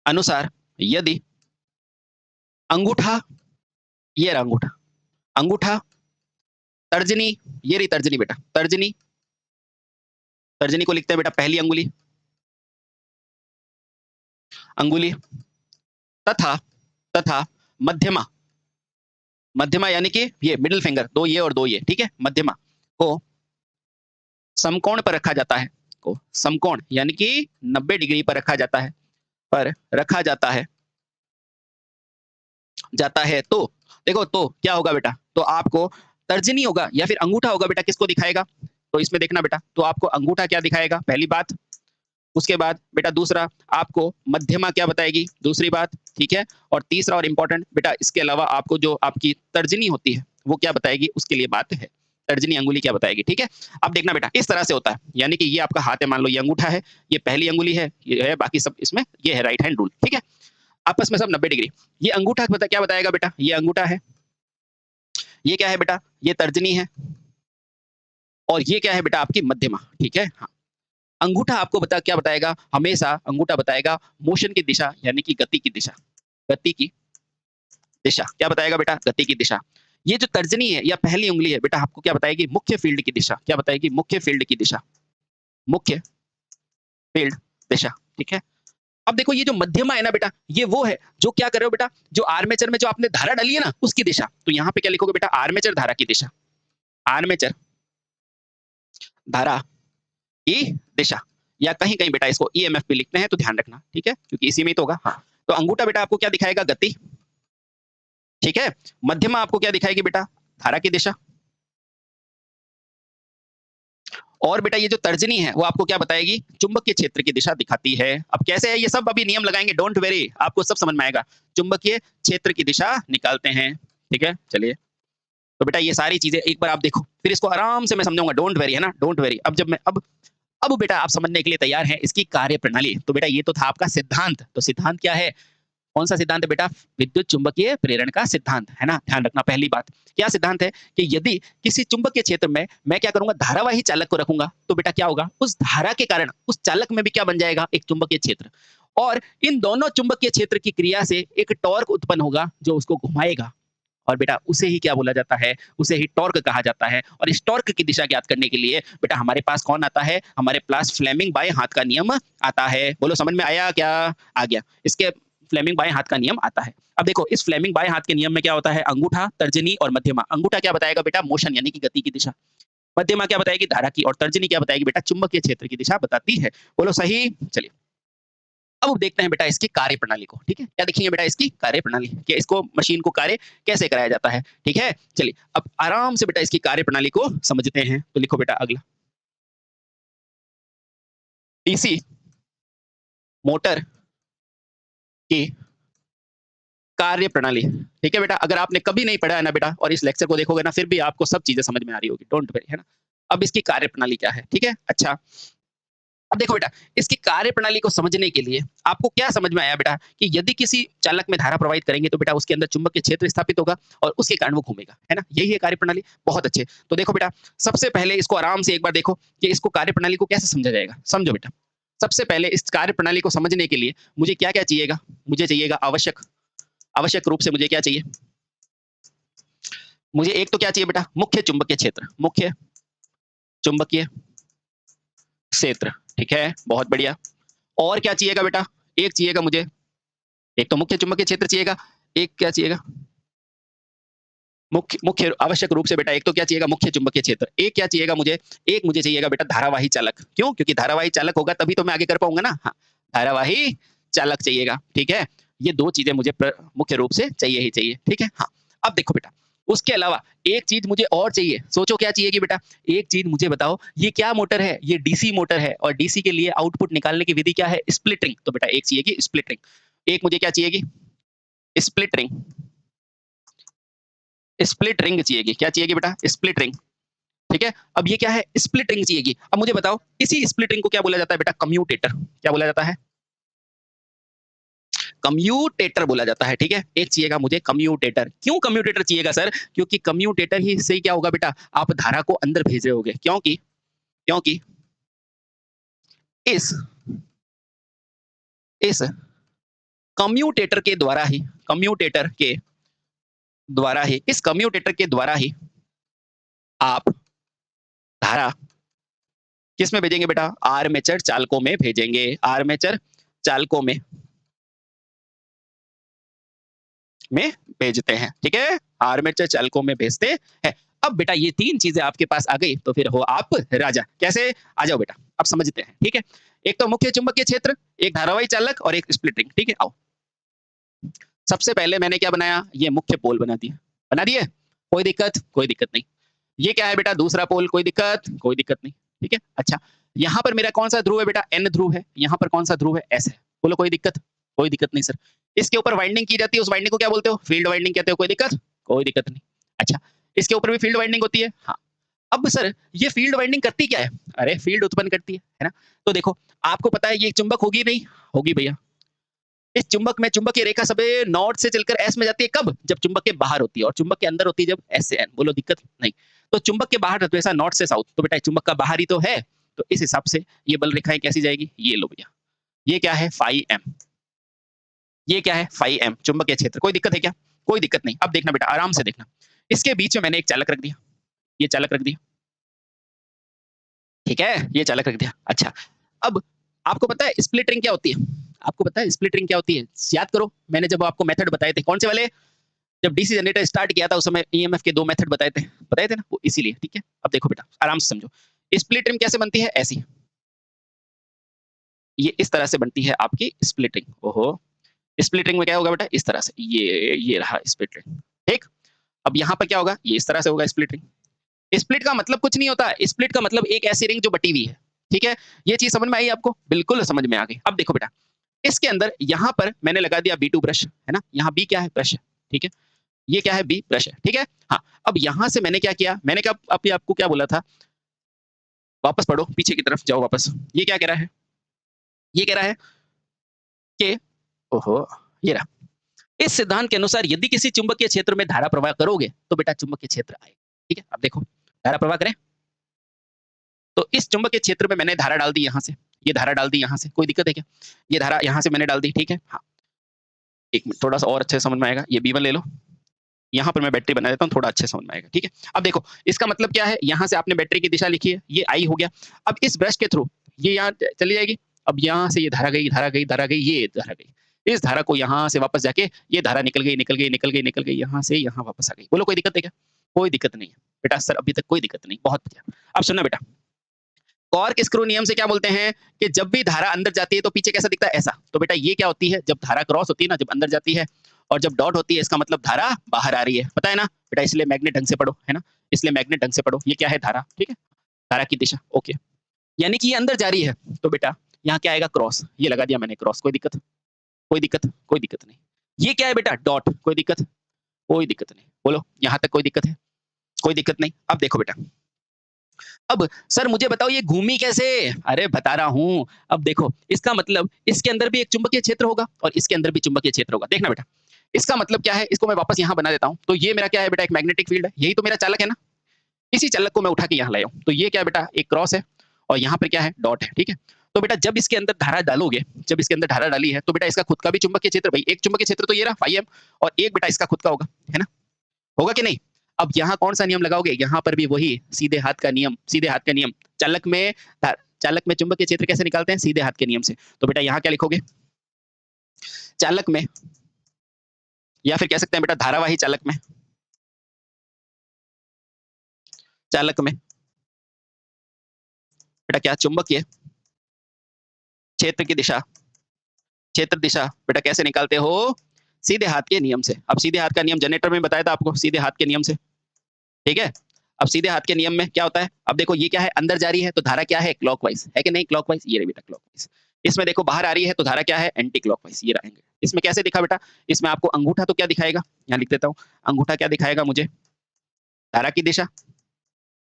अनुसार यदि अंगूठा, ये रहा अंगूठा तर्जनी, ये रही तर्जनी बेटा, तर्जनी को लिखते हैं बेटा पहली अंगुली तथा मध्यमा यानी कि ये मिडिल फिंगर, दो ये और दो ये, ठीक है। मध्यमा को समकोण पर रखा जाता है, को समकोण यानी कि 90 डिग्री पर रखा जाता है, तो देखो तो क्या होगा बेटा, तो आपको तर्जनी होगा या फिर अंगूठा होगा बेटा, किसको दिखाएगा, तो इसमें देखना बेटा, तो आपको अंगूठा क्या दिखाएगा पहली बात, उसके बाद बेटा दूसरा आपको मध्यमा क्या बताएगी दूसरी बात, ठीक है। और तीसरा और इंपॉर्टेंट बेटा इसके अलावा आपको जो आपकी तर्जनी होती है वो क्या बताएगी, उसके लिए बात है, तर्जनी अंगुली क्या बताएगी, ठीक है। अब देखना बेटा इस तरह से होता है, यानी कि ये आपका हाथ है, मान लो ये अंगूठा है, ये पहली अंगुली है, ये है, बाकी सब इसमें ये है राइट हैंड रूल, ठीक है। आपस में सब 90 डिग्री। ये अंगूठा क्या बताएगा बेटा, ये अंगूठा है, ये क्या है बेटा, ये तर्जनी है, और ये क्या है बेटा आपकी मध्यमा, ठीक है। हाँ अंगूठा आपको क्या बताएगा, हमेशा अंगूठा बताएगा मोशन की दिशा, यानी कि गति की दिशा, क्या बताएगा बेटा, गति की दिशा। ये जो तर्जनी है या पहली उंगली है बेटा आपको क्या बताएगी, मुख्य फील्ड की दिशा, क्या बताएगी, मुख्य फील्ड दिशा, ठीक है। अब देखो ये जो मध्यमा है ना बेटा, ये वो है जो क्या कर रहे हो बेटा, जो आर्मेचर में जो आपने धारा डाली है ना उसकी दिशा, तो यहाँ पे क्या लिखोगे बेटा, आर्मेचर धारा की दिशा, आर्मेचर धारा की दिशा, या कहीं कहीं बेटा इसको ईएमएफ भी लिखते हैं, तो ध्यान रखना, ठीक है, क्योंकि इसी में ही तो होगा। हाँ तो अंगूठा बेटा आपको क्या दिखाएगा, गति, ठीक है। मध्यमा आपको क्या दिखाएगी बेटा, धारा की दिशा, और बेटा ये जो तर्जनी है वो आपको क्या बताएगी, चुंबकीय क्षेत्र की दिशा दिखाती है। अब कैसे है ये सब अभी नियम लगाएंगे, डोंट वेरी, आपको सब समझ में आएगा। चुंबकीय क्षेत्र की दिशा निकालते हैं, ठीक है। चलिए तो बेटा ये सारी चीजें एक बार आप देखो, फिर इसको आराम से मैं समझाऊंगा, डोंट वेरी, है ना, डोंट वेरी। अब जब मैं अब बेटा आप समझने के लिए तैयार हैं इसकी कार्य प्रणाली। तो बेटा ये तो था आपका सिद्धांत, तो सिद्धांत क्या है, कौन सा सिद्धांत है बेटा, विद्युत चुंबकीय प्रेरण का सिद्धांत, है ना। ध्यान रखना पहली बात, क्या सिद्धांत है कि यदि किसी चुंबकीय क्षेत्र में मैं क्या करूंगा, धारावाही चालक को रखूंगा, तो बेटा क्या होगा, उस धारा के कारण उस चालक में भी क्या बन जाएगा, एक चुंबकीय क्षेत्र, और इन दोनों चुंबकीय क्षेत्र की क्रिया से एक टॉर्क उत्पन्न होगा जो उसको घुमाएगा, और बेटा उसे ही क्या बोला जाता है, उसे ही टॉर्क कहा जाता है। और इस टॉर्क की दिशा ज्ञात करने के लिए बेटा हमारे पास कौन आता है, हमारे पास फ्लेमिंग बाएं हाथ का नियम आता है। बोलो समझ में आया क्या, आ गया, इसके फ्लेमिंग बाएं हाथ का नियम आता है। अब देखो इस फ्लेमिंग बाएं हाथ के नियम में क्या होता है, अंगूठा, तर्जनी और मध्यमा। अंगूठा क्या बताएगा बेटा, मोशन यानी कि गति की दिशा, मध्यमा क्या बताएगी, धारा की, और तर्जनी क्या बताएगी बेटा, चुंबकीय क्षेत्र की दिशा बताती है। बोलो सही। चलिए अब देखते हैं बेटा इसकी कार्य प्रणाली को, ठीक है। क्या देखेंगे बेटा, इसकी कार्य प्रणाली, कि इसको मशीन को कार्य कैसे कराया जाता है, ठीक है। चलिए अब आराम से बेटा इसकी कार्य प्रणाली को समझते हैं। तो लिखो बेटा अगला, डीसी मोटर की कार्य प्रणाली, ठीक है बेटा। अगर आपने कभी नहीं पढ़ा है ना बेटा, और इस लेक्चर को देखोगे ना, फिर भी आपको सब चीजें समझ में आ रही होगी, डोंट वरी, है ना। अब इसकी कार्य प्रणाली क्या है, ठीक है। अच्छा अब देखो बेटा, इसकी कार्यप्रणाली को समझने के लिए आपको क्या समझ में आया बेटा कि यदि किसी चालक में धारा प्रवाहित करेंगे तो बेटा उसके अंदर चुंबकीय क्षेत्र स्थापित होगा और उसके कारण वो घूमेगा, है ना? यही है कार्यप्रणाली। बहुत अच्छे। तो देखो बेटा, सबसे पहले इसको आराम से एक बार देखो कि इसको कार्यप्रणाली को कैसे समझा जाएगा। समझो बेटा, सबसे पहले इस कार्यप्रणाली को समझने के लिए मुझे क्या-क्या चाहिएगा? मुझे चाहिएगा आवश्यक आवश्यक रूप से मुझे क्या चाहिए? मुझे एक तो क्या चाहिए बेटा? मुख्य चुंबकीय क्षेत्र, मुख्य चुंबकीय क्षेत्र, ठीक है? बहुत बढ़िया। और क्या चाहिएगा बेटा? एक चाहिएगा मुझे, एक तो मुख्य चुंबकीय क्षेत्र चाहिएगा, एक क्या चाहिएगा? मुख्य मुख्य आवश्यक रूप से बेटा एक तो क्या चाहिएगा? मुख्य चुंबकीय क्षेत्र। एक क्या चाहिएगा मुझे? एक मुझे चाहिएगा बेटा धारावाही चालक। क्यों? क्योंकि धारावाही चालक होगा तभी तो मैं आगे कर पाऊँगा ना। हाँ, धारावाही चालक चाहिएगा, ठीक है? ये 2 चीज़ें मुझे मुख्य रूप से चाहिए ही चाहिए, ठीक है? हाँ, अब देखो बेटा, उसके अलावा एक चीज़ मुझे और चाहिए। सोचो क्या चाहिएगी बेटा? एक चीज़ मुझे बताओ, ये क्या मोटर है? ये डीसी मोटर है और डीसी के लिए आउटपुट निकालने की विधि क्या है? Split ring. तो बेटा एक चाहिएगी स्प्लिट रिंग। एक मुझे क्या चाहिएगी? Split ring. स्प्लिट रिंग चाहिएगी। क्या चाहिएगी बेटा? Split ring. ठीक है? अब ये क्या है? स्प्लिट रिंग चाहिएगी। अब मुझे बताओ, इसी स्प्लिट रिंग को क्या बोला जाता है बेटा? कम्यूटेटर। क्या बोला जाता है? कम्यूटेटर बोला जाता है, ठीक है? एक चाहिएगा मुझे कम्यूटेटर। क्यों कम्यूटेटर चाहिएगा सर? क्योंकि कम्यूटेटर ही से क्या होगा बेटा? आप धारा को अंदर भेज रहे होगे। क्योंकि क्योंकि इस इस कम्यूटेटर के द्वारा ही कम्यूटेटर के द्वारा ही इस कम्यूटेटर के द्वारा ही आप धारा किसमें भेजेंगे बेटा? आर्मेचर चालकों में भेजेंगे। आर्मेचर चालकों में भेजते हैं, ठीक है? आर्मेचर चालकों में भेजते हैं। अब बेटा ये 3 चीज़ें आपके पास आ गई तो फिर हो आप राजा। कैसे? आ जाओ बेटा, अब समझते हैं, ठीक है? एक तो मुख्य चुंबकीय क्षेत्र, एक धारावाही चालक और एक स्प्लिट रिंग, ठीक है? आओ। सबसे पहले मैंने क्या बनाया? ये मुख्य पोल बना दिया। बना दिए? कोई दिक्कत? कोई दिक्कत नहीं। ये क्या है बेटा? दूसरा पोल, कोई दिक्कत? कोई दिक्कत नहीं, ठीक है? अच्छा, यहाँ पर मेरा कौन-सा ध्रुव है बेटा? N ध्रुव है। यहाँ पर कौन-सा ध्रुव है? S है। बोलो कोई दिक्कत? कोई दिक्कत नहीं सर। इसके ऊपर वाइंडिंग की जाती है, उस वाइंडिंग को क्या बोलते हो? फील्ड वाइंडिंग कहते हो, कोई दिक्कत? कोई दिक्कत नहीं। अच्छा, इसके ऊपर भी फील्ड वाइंडिंग होती है? हाँ। अब सर ये फील्ड वाइंडिंग करती क्या है? अरे फील्ड उत्पन्न करती है ना? तो देखो, आपको पता है ये चुंबक होगी नहीं? होगी भैया। इस चुंबक में चुंबकीय रेखा सबे नॉर्थ से चलकर एस में जाती है कब? जब चुंबक के बाहर होती है और चुंबक के अंदर होती है जब एस से एन। बोलो दिक्कत? नहीं। तो चुंबक के बाहर हमेशा नॉर्थ से साउथ, तो बेटा चुंबक का बाहर ही तो है। तो इस हिसाब से ये बल रेखाएं कैसी जाएगी? ये लो भैया। ये क्या है? Phi M. ये क्या है? फाई एम चुंबकीय क्षेत्र। कोई दिक्कत है क्या? कोई दिक्कत नहीं। अब देखना बेटा, आराम से देखना। इसके बीच में मैंने एक चालक रख दिया। ये चालक रख दिया। ठीक है? ये चालक रख दिया। अच्छा, अब आपको पता है स्प्लिट रिंग क्या होती है? आपको पता है स्प्लिट रिंग क्या होती है? याद करो, मैंने जब आपको मेथड बताए थे, कौन से वाले? जब डीसी जनरेटर स्टार्ट किया था उस समय ईएमएफ के 2 मेथड बताए थे ना? वो इसीलिए, ठीक है? अब देखो बेटा, आराम से समझो। स्प्लिट रिंग कैसे बनती है? ऐसी। ये इस तरह से बनती है आपकी स्प्लिट रिंग। ओहो! स्प्लिट रिंग में क्या होगा बेटा? इस तरह से। ये रहा स्प्लिट रिंग। ठीक? अब यहाँ पर क्या होगा? ये इस तरह से होगा स्प्लिट रिंग। स्प्लिट का मतलब कुछ नहीं होता। स्प्लिट का मतलब एक ऐसी रिंग जो बटी हुई है। ठीक है? ये चीज़ समझ में आई आपको? बिल्कुल समझ में आ गई। अब देखो बेटा, इसके अंदर यहाँ पर मैंने लगा दिया B2 ब्रश, है ना? यहाँ B क्या है? ब्रश है। ठीक है? ये क्या है? B ब्रश है। ठीक है? हाँ, अब यहाँ से मैंने क्या किया? मैंने क्या अभी आपको क्या बोला था? वापस पढ़ो, पीछे की तरफ जाओ वापस। ये क्या कह रहा है? ये कह रहा है कि ओहो! ये रहा। इस सिद्धांत के अनुसार यदि किसी चुंबकीय क्षेत्र में धारा प्रवाह करोगे, तो बेटा चुंबकीय क्षेत्र आएगा। ठीक है? अब देखो, धारा प्रवाह करें? तो इस चुंबकीय क्षेत्र में मैंने धारा डाल दी यहाँ से, ये धारा डाल दी यहाँ से, कोई दिक्कत है क्या? ये धारा यहाँ से मैंने डाल दी, ठीक है? हाँ, 1 मिनट थोड़ा-सा और अच्छे से समझ में आएगा। ये B1 ले लो। यहाँ पर मैं बैटरी बना देता हूँ, थोड़ा अच्छे से समझ में आएगा, ठीक है? अब देखो, इसका मतलब क्या है? यहाँ से आपने बैटरी की दिशा लिखी है, ये I हो गया। अब इस ब्रश के थ्रू ये यहाँ चली जाएगी। अब यहाँ से ये धारा गई, धारा गई, धारा गई, ये धारा गई। इस धारा को यहाँ से वापस जाके ये धारा निकल गई, निकल गई, निकल गई, निकल गई, यहाँ से यहाँ वापस आ गई। बोलो कोई दिक्कत है क्या? कोई दिक्कत नहीं है। बेटा सर अभी तक कोई दिक्कत नहीं, बहुत बढ़िया। अब सुनना बेटा, कॉर्क स्क्रू नियम से क्या बोलते हैं कि जब भी धारा अंदर जाती है तो पीछे कैसा दिखता है? ऐसा। तो बेटा ये क्या होती है? जब धारा क्रॉस होती है ना, जब अंदर जाती है और जब डॉट होती है इसका मतलब धारा बाहर आ रही है। पता है ना? बेटा इसलिए मैग्नेट ढंग से पढ़ो, है ना? इसलिए मैग्नेट ढंग से पढ़ो। ये क्या है? धारा, ठीक है? धारा की दिशा, ओके। यानी कि ये अंदर जा रही है, तो बेटा यहाँ क्या आएगा? क्रॉस। ये लगा दिया मैंने क्रॉस, कोई दिक्कत? कोई दिक्कत? कोई दिक्कत नहीं। ये क्या है बेटा? डॉट, कोई दिक्कत? कोई दिक्कत नहीं। बोलो यहाँ तक कोई दिक्कत है? कोई दिक्कत नहीं। अब देखो बेटा, अब सर मुझे बताओ ये घूमी कैसे? अरे बता रहा हूँ। अब देखो इसका मतलब इसके अंदर भी एक चुंबकीय क्षेत्र होगा और इसके अंदर भी चुंबकीय क्षेत्र होगा। देखना बेटा, इसका मतलब क्या है? इसको मैं वापस यहाँ बना देता हूँ। तो ये मेरा क्या है बेटा? एक मैग्नेटिक फील्ड है। यही तो मेरा चालक है ना? इसी चालक को मैं उठा के यहाँ लाया हूँ। तो ये क्या है बेटा? एक क्रॉस है और यहाँ पर क्या है? डॉट है, ठीक है? तो बेटा जब इसके अंदर धारा डालोगे, जब इसके अंदर धारा डाली है, तो बेटा इसका खुद का भी चुंबकीय क्षेत्र भाई एक चुंबकीय क्षेत्र तो ये रहा phi m और एक बेटा इसका खुद का होगा, है ना? होगा कि नहीं? अब यहाँ कौन-सा नियम लगाओगे? यहाँ पर भी वही सीधे हाथ का नियम, सीधे हाथ का नियम। चालक में चुंबकीय क्षेत्र कैसे निकालते हैं? सीधे हाथ के नियम से। तो बेटा यहाँ क्या लिखोगे? चालक में या फिर कह सकते हैं बेटा धारावाही चालक में, चालक में बेटा क्या चुंबकीय क्षेत्र की दिशा, क्षेत्र दिशा बेटा कैसे निकालते हो? सीधे हाथ के नियम से। अब सीधे हाथ का नियम जनरेटर में बताया था आपको, सीधे हाथ के नियम से, ठीक है? अब सीधे हाथ के नियम में क्या होता है? अब देखो ये क्या है? अंदर जा रही है तो धारा क्या है? क्लॉकवाइज है कि नहीं? क्लॉकवाइज, ये रही बेटा क्लॉकवाइज। इसमें देखो बाहर आ रही है तो धारा क्या है? एंटी क्लॉकवाइज, ये रहेंगे। इसमें कैसे दिखा बेटा? इसमें आपको अंगूठा तो क्या दिखाएगा? यहाँ लिख देता हूँ। अंगूठा क्या दिखाएगा मुझे? धारा की दिशा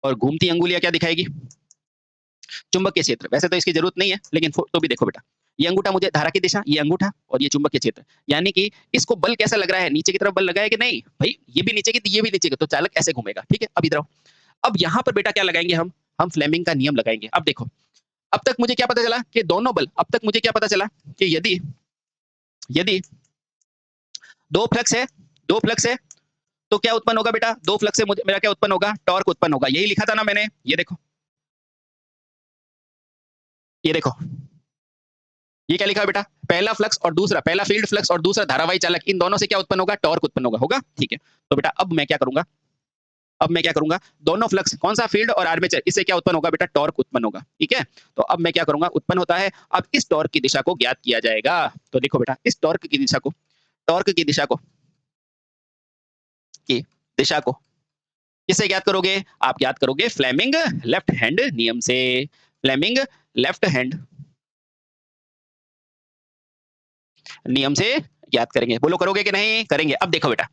और घूमती अंगुलियां क्या दिखाएगी? चुंबकीय क्षेत्र। वैसे तो इसकी जरूरत नहीं है लेकिन तो भी देखो बेटा, ये अंगूठा मुझे धारा की दिशा, ये अंगूठा और ये चुंबकीय क्षेत्र। यानी कि इसको बल कैसा लग रहा है? नीचे की तरफ बल लगा है कि नहीं? भाई ये भी नीचे की तो ये भी नीचे की, तो चालक ऐसे घूमेगा, ठीक है? अब इधर आओ। अब यहाँ पर बेटा क्या लगाएंगे हम फ्लेमिंग का नियम लगाएंगे। अब देखो, अब तक मुझे क्या पता चला कि दोनों बल, अब तक मुझे क्या पता चला कि यदि यदि दो फ्लक्स है, दो फ्लक्स है तो क्या उत्पन्न होगा बेटा? दो फ्लक्स से मुझे मेरा क्या उत्पन्न होगा? टॉर्क उत्पन्न होगा। यही लिखा था ना मैंने, ये देखो, ये देखो, ये क्या लिखा है बेटा? पहला फ्लक्स और दूसरा, पहला फील्ड फ्लक्स और दूसरा धारावाही चालक, इन दोनों से क्या उत्पन्न होगा? टॉर्क उत्पन्न होगा, होगा? ठीक है। तो बेटा अब मैं क्या करूंगा? अब मैं क्या करूंगा? दोनों फ्लक्स, कौन सा? फील्ड और आर्मेचर, इससे क्या उत्पन्न होगा बेटा? टॉर्क उत्पन्न होगा, ठीक है? तो अब मैं क्या करूंगा? उत्पन्न होता है। अब इस टॉर्क की दिशा को ज्ञात किया जाएगा। तो देखो बेटा, इस टॉर्क की दिशा को, टॉर्क की दिशा को, की दिशा को किससे ज्ञात करोगे? आप ज्ञात करोगे फ्लेमिंग लेफ्ट हैंड नियम से। फ्लेमिंग लेफ्ट हैंड नियम से ज्ञात करेंगे। बोलो करोगे कि नहीं? करेंगे। अब देखो बेटा,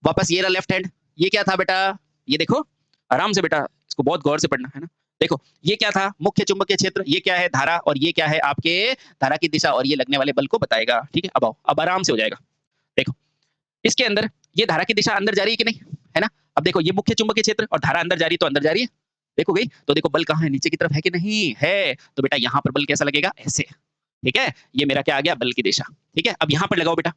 वापस ये रहा लेफ्ट हैंड। ये क्या था बेटा? ये देखो, आराम से बेटा, इसको बहुत गौर से पढ़ना है ना। देखो ये क्या था? मुख्य चुंबकीय क्षेत्र। ये क्या है? धारा। और ये क्या है? आपके धारा की दिशा और ये लगने वाले बल को बताएगा, ठीक है? अब आओ, अब आराम से हो जाएगा। देखो इसके अंदर ये धारा की दिशा अंदर जा रही है कि नहीं, है ना? अब देखो ये मुख्य चुंबकीय क्षेत्र और धारा अंदर जा रही है, तो अंदर जा रही है। देखो गई, तो देखो बल कहाँ है? नीचे की तरफ है कि नहीं है? तो बेटा यहाँ पर बल कैसा लगेगा? ऐसे, ठीक है? ये मेरा क्या आ गया? बल की दिशा, ठीक है? अब यहाँ पर लगाओ बेटा,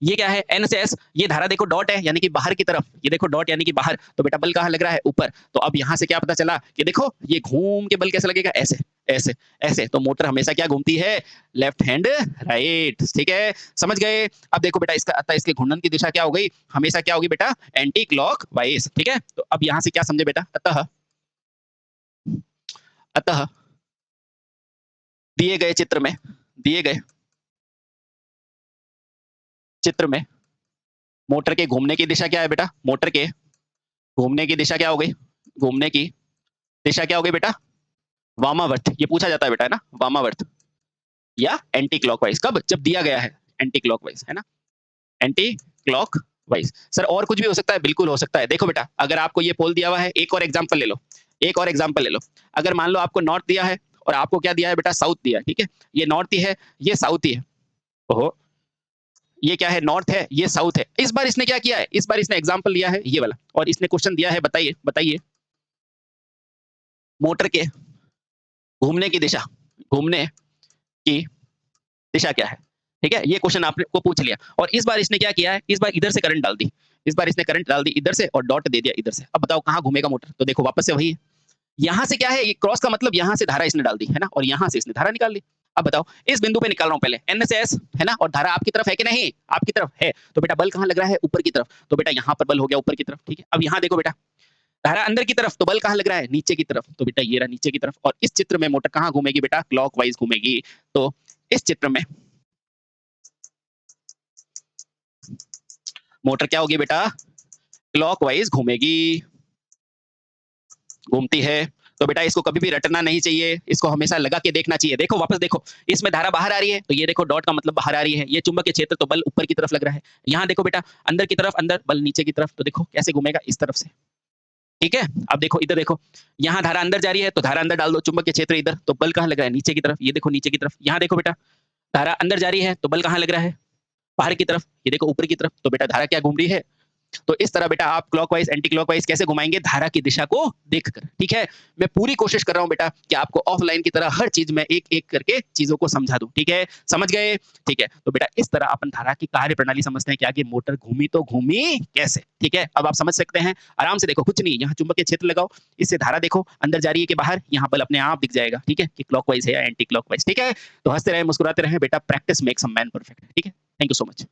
ये क्या है? एन से एस, ये धारा देखो डॉट है यानी कि बाहर की तरफ, ये देखो डॉट यानी कि बाहर, तो बेटा बल कहाँ लग रहा है? ऊपर। तो अब यहाँ से क्या पता चला कि देखो ये घूम के बल कैसे लगेगा? ऐसे, ऐसे, ऐसे। तो मोटर हमेशा क्या घूमती है? लेफ्ट हैंड राइट, ठीक है? समझ गए? अब देखो बेटा इसका अतः इसके घूर्णन की दिशा क्या हो गई? हमेशा क्या होगी बेटा? एंटी क्लॉक वाइज, ठीक है? तो अब यहाँ से क्या समझे बेटा? अतः, अतः दिए गए चित्र में, दिए गए चित्र में मोटर के घूमने की दिशा क्या है बेटा? मोटर के घूमने की दिशा क्या हो गई? घूमने की दिशा क्या हो गई बेटा? वामावर्त। ये पूछा जाता है बेटा, है ना? वामावर्त या एंटी क्लॉकवाइज। कब? जब दिया गया है एंटी क्लॉकवाइज, है ना? Anti clockwise. सर और कुछ भी हो सकता है? बिल्कुल हो सकता है। देखो बेटा, अगर आपको ये पोल दिया हुआ है, एक और एग्जांपल ले लो, एक और एग्जांपल ले लो। अगर मान लो आपको नॉर्थ दिया है और आपको क्या दिया है बेटा? साउथ दिया है, ठीक है? ये नॉर्थ ही है, ये साउथ ही है। ओहो, ये क्या है? नॉर्थ है, ये साउथ है। इस बार इसने क्या किया है? इस बार इसने एग्जांपल लिया है ये वाला और इसने क्वेश्चन दिया है, बताइए, बताइए मोटर के घूमने की दिशा, घूमने की दिशा क्या है? ठीक है? ये क्वेश्चन आपने को पूछ लिया और इस बार इसने क्या किया है? इस बार इधर से करंट डाल दी, इस बार इसने करंट डाल दी इधर से और डॉट दे दिया इधर से। अब बताओ कहाँ घूमेगा मोटर? तो देखो वापस से वही है। यहाँ से क्या है? ये क्रॉस का मतलब यहाँ से धारा इसने डाल दी, है ना? और यहाँ से इसने धारा निकाल ली। अब बताओ इस बिंदु पे निकाल रहा हूँ पहले, एन से एस, है ना? और धारा आपकी तरफ है कि नहीं? आपकी तरफ है। तो बेटा बल कहाँ लग रहा है? ऊपर की तरफ। तो बेटा यहाँ पर बल हो गया ऊपर की तरफ, ठीक है? अब यहाँ देखो बेटा, धारा अंदर की तरफ, तो बल कहाँ लग रहा है? नीचे की तरफ। तो बेटा ये रहा नीचे की तरफ और इस चित्र में मोटर कहाँ घूमेगी बेटा? क्लॉकवाइज घूमेगी। तो इस चित्र में मोटर क्या होगी बेटा? क्लॉकवाइज घूमेगी, घूमती है। तो बेटा इसको कभी भी रटना नहीं चाहिए, इसको हमेशा लगा के देखना चाहिए। देखो वापस देखो, इसमें धारा बाहर आ रही है तो ये देखो डॉट का मतलब बाहर आ रही है। ये चुंबकीय क्षेत्र तो बल ऊपर की तरफ लग रहा है। यहाँ देखो बेटा अंदर की तरफ, अंदर बल नीचे की तरफ। तो देखो कैसे घूमेगा? इस तरफ से, ठीक है। अब देखो इधर देखो, यहाँ धारा अंदर जा रही है तो धारा अंदर डाल दो, चुंबकीय क्षेत्र इधर, तो बल कहाँ लग रहा है? नीचे की तरफ। ये देखो नीचे की तरफ। यहाँ देखो बेटा, धारा अंदर जा रही है तो बल कहाँ लग रहा है? बाहर की तरफ। ये देखो ऊपर की तरफ। तो बेटा धारा क्या घूम रही है? तो इस तरह बेटा आप क्लॉकवाइज एंटी क्लॉकवाइज कैसे घुमाएंगे? धारा की दिशा को देखकर। ठीक है। मैं पूरी कोशिश कर रहा हूं बेटा कि आपको ऑफलाइन की तरह हर चीज में एक एक करके चीजों को समझा दूं। ठीक है, समझ गए? ठीक है। तो बेटा इस तरह अपन धारा की कार्य प्रणाली समझते हैं कि आगे मोटर घूमी तो घूमी कैसे। ठीक है, अब आप समझ सकते हैं आराम से। देखो कुछ नहीं, यहाँ चुंबकीय क्षेत्र लगाओ, इससे धारा देखो अंदर जा रही है कि बाहर, यहाँ बल अपने आप दिख जाएगा। ठीक है, कि क्लॉकवाइज है या एंटी क्लॉकवाइज। ठीक है, तो हंसते रहे मुस्कुराते रहे बेटा, practice makes a man perfect. ठीक है, थैंक यू सो मच।